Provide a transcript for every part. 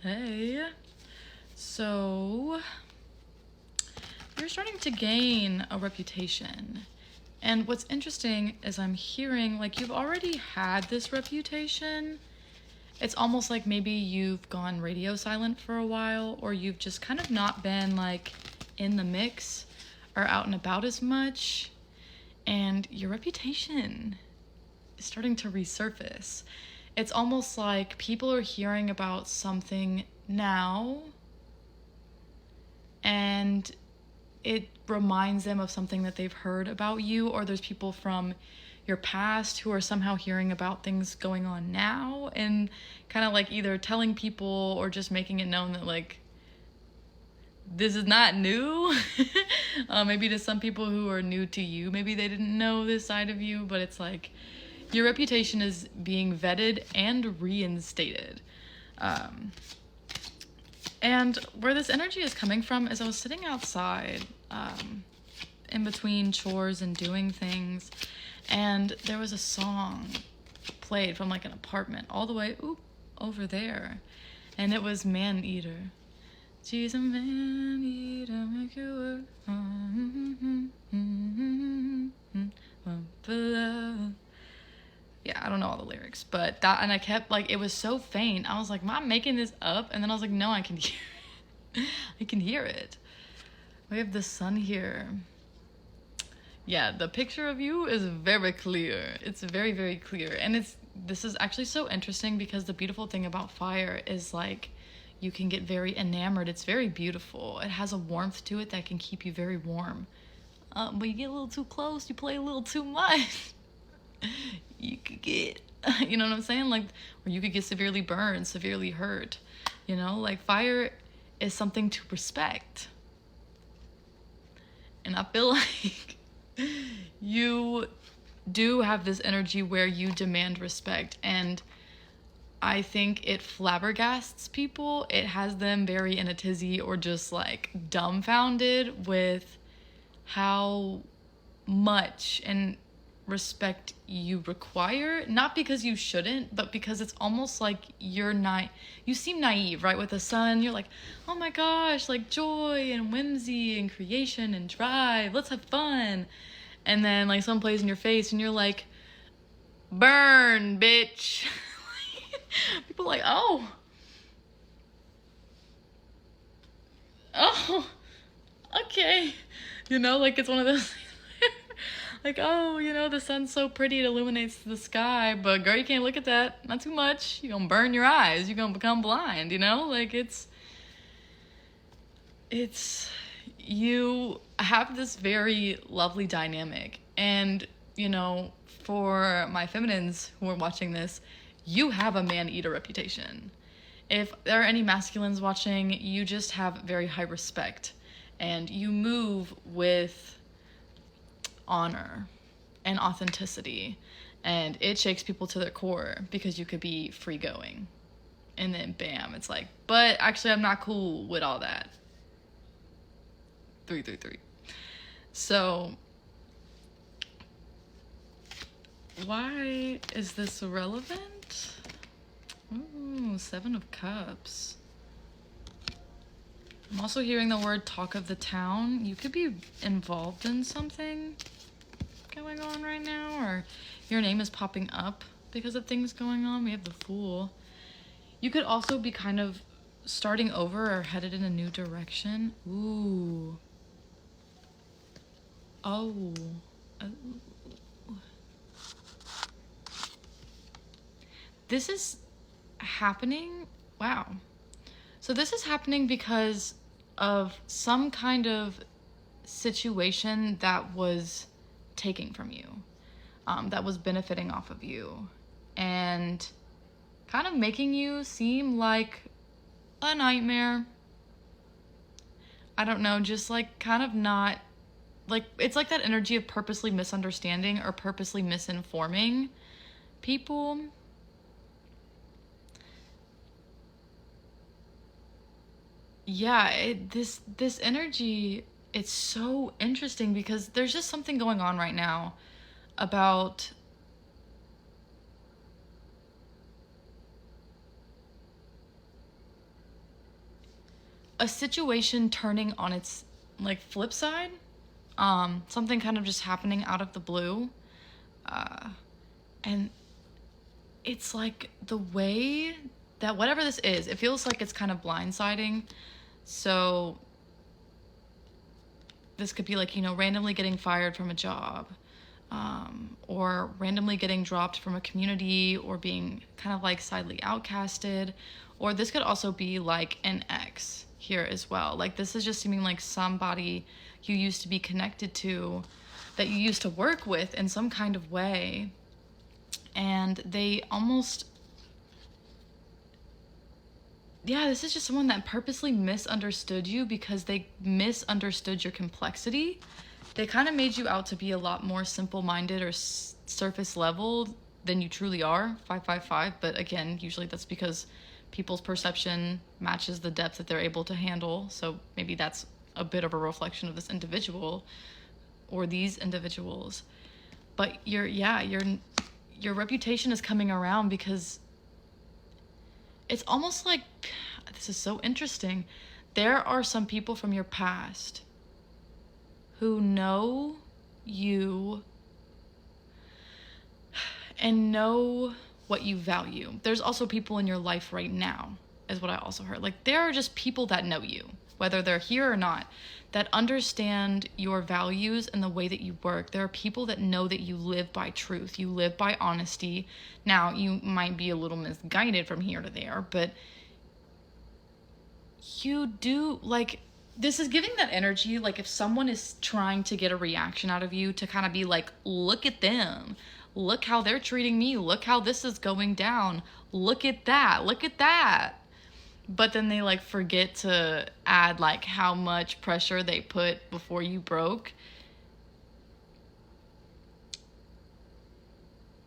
Hey. So, you're starting to gain a reputation. And what's interesting is I'm hearing like you've already had this reputation. It's almost like maybe you've gone radio silent for a while, or you've just kind of not been like in the mix or out and about as much. And your reputation is starting to resurface. It's almost like people are hearing about something now and it reminds them of something that they've heard about you, or there's people from your past who are somehow hearing about things going on now and kind of like either telling people or just making it known that like this is not new. Maybe to some people who are new to you, maybe they didn't know this side of you, but it's like your reputation is being vetted and reinstated. And where this energy is coming from is I was sitting outside in between chores and doing things, and there was a song played from like an apartment all the way over there, and it was Man Eater. She's a man eater, make you work. Yeah, I don't know all the lyrics, but that, and I kept like, it was so faint. I was like, am I making this up? And then I was like, no, I can hear it. I can hear it. We have the sun here. Yeah, the picture of you is very clear. It's very, very clear. And this is actually so interesting because the beautiful thing about fire is like, you can get very enamored. It's very beautiful. It has a warmth to it that can keep you very warm. But you get a little too close, you play a little too much. You could get, you know what I'm saying? Like, or you could get severely burned, severely hurt. You know, like fire is something to respect. And I feel like you do have this energy where you demand respect, and I think it flabbergasts people. It has them very in a tizzy or just like dumbfounded with how much and respect you require, not because you shouldn't, but because it's almost like you seem naive, right? With the sun, you're like, oh my gosh, like joy and whimsy and creation and drive, let's have fun. And then like someone plays in your face and you're like, burn, bitch. People are like, oh, okay. You know, like it's one of those like, oh, you know, the sun's so pretty, it illuminates the sky, but girl, you can't look at that. Not too much. You're gonna burn your eyes. You're gonna become blind, you know? Like, you have this very lovely dynamic. And, you know, for my feminines who are watching this, you have a man-eater reputation. If there are any masculines watching, you just have very high respect. And you move with honor and authenticity, and it shakes people to their core because you could be free going and then bam, it's like, but actually I'm not cool with all that. 333. So why is this relevant? Ooh, 7 of Cups. I'm also hearing the word talk of the town. You could be involved in something going on right now, or your name is popping up because of things going on. We have the Fool. You could also be kind of starting over or headed in a new direction. Ooh. Oh. This is happening. Wow. So this is happening because of some kind of situation that was taking from you, that was benefiting off of you, and kind of making you seem like a nightmare. I don't know, just like kind of not, like, it's like that energy of purposely misunderstanding or purposely misinforming people. Yeah, this energy, it's so interesting because there's just something going on right now about a situation turning on its like flip side, something kind of just happening out of the blue, and it's like the way that whatever this is, it feels like it's kind of blindsiding. So this could be like, you know, randomly getting fired from a job, or randomly getting dropped from a community, or being kind of like sidely outcasted. Or this could also be like an ex here as well. Like this is just seeming like somebody you used to be connected to, that you used to work with in some kind of way, and they almost, yeah, this is just someone that purposely misunderstood you because they misunderstood your complexity. They kind of made you out to be a lot more simple-minded or surface level than you truly are, 555. But again, usually that's because people's perception matches the depth that they're able to handle. So maybe that's a bit of a reflection of this individual or these individuals. But your reputation is coming around because it's almost like, this is so interesting. There are some people from your past who know you and know what you value. There's also people in your life right now, is what I also heard. Like there are just people that know you, whether they're here or not, that understand your values and the way that you work. There are people that know that you live by truth, you live by honesty. Now, you might be a little misguided from here to there, but you do, like, this is giving that energy, like if someone is trying to get a reaction out of you, to kind of be like, look at them, look how they're treating me, look how this is going down, look at that, look at that. But then they like forget to add like how much pressure they put before you broke.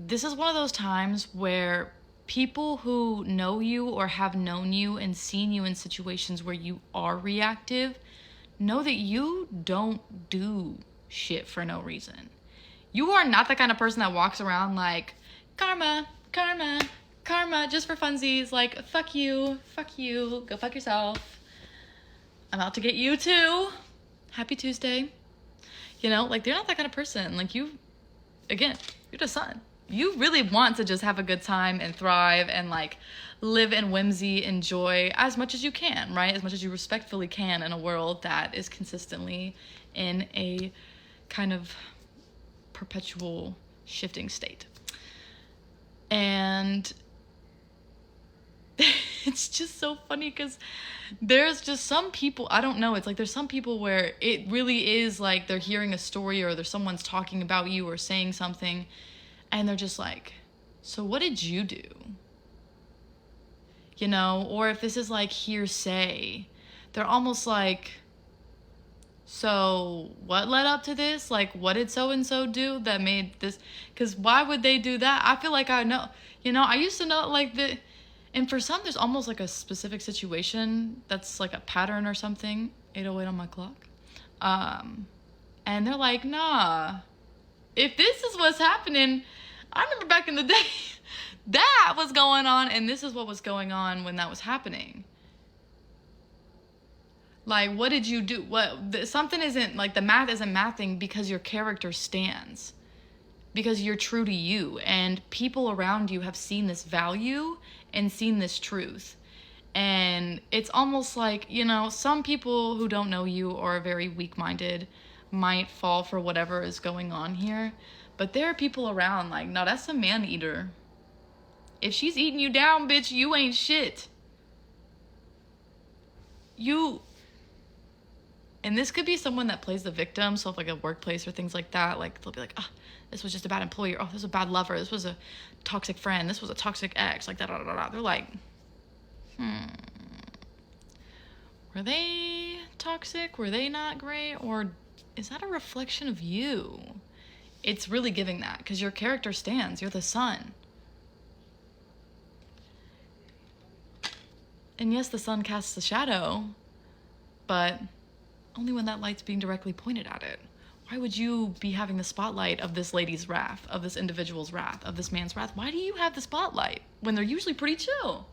This is one of those times where people who know you or have known you and seen you in situations where you are reactive know that you don't do shit for no reason. You are not the kind of person that walks around like, karma, karma, karma, just for funsies, like, fuck you, go fuck yourself. I'm out to get you too. Happy Tuesday. You know, like, they're not that kind of person. Like, you, again, you're the sun. You really want to just have a good time and thrive and, like, live in whimsy and joy as much as you can, right? As much as you respectfully can in a world that is consistently in a kind of perpetual shifting state. And it's just so funny because there's just some people, I don't know, it's like there's some people where it really is like they're hearing a story or there's someone's talking about you or saying something and they're just like, so what did you do? You know, or if this is like hearsay, they're almost like, so what led up to this? Like, what did so-and-so do that made this? Because why would they do that? I feel like I know, you know, I used to know like the, and for some, there's almost like a specific situation that's like a pattern or something. 8:08 on my clock. And they're like, nah, if this is what's happening, I remember back in the day, that was going on, and this is what was going on when that was happening. Like, what did you do? Something isn't, like, the math isn't mathing because your character stands. Because you're true to you, and people around you have seen this value and seen this truth. And it's almost like, you know, some people who don't know you or are very weak-minded might fall for whatever is going on here. But there are people around like, no, that's a man-eater. If she's eating you down, bitch, you ain't shit. And this could be someone that plays the victim, so if like a workplace or things like that, like they'll be like, oh, this was just a bad employee, oh, this was a bad lover, this was a toxic friend, this was a toxic ex, like da-da-da-da. They're like, were they toxic? Were they not great? Or is that a reflection of you? It's really giving that, because your character stands, you're the sun. And yes, the sun casts a shadow, but only when that light's being directly pointed at it. Why would you be having the spotlight of this lady's wrath, of this individual's wrath, of this man's wrath? Why do you have the spotlight when they're usually pretty chill?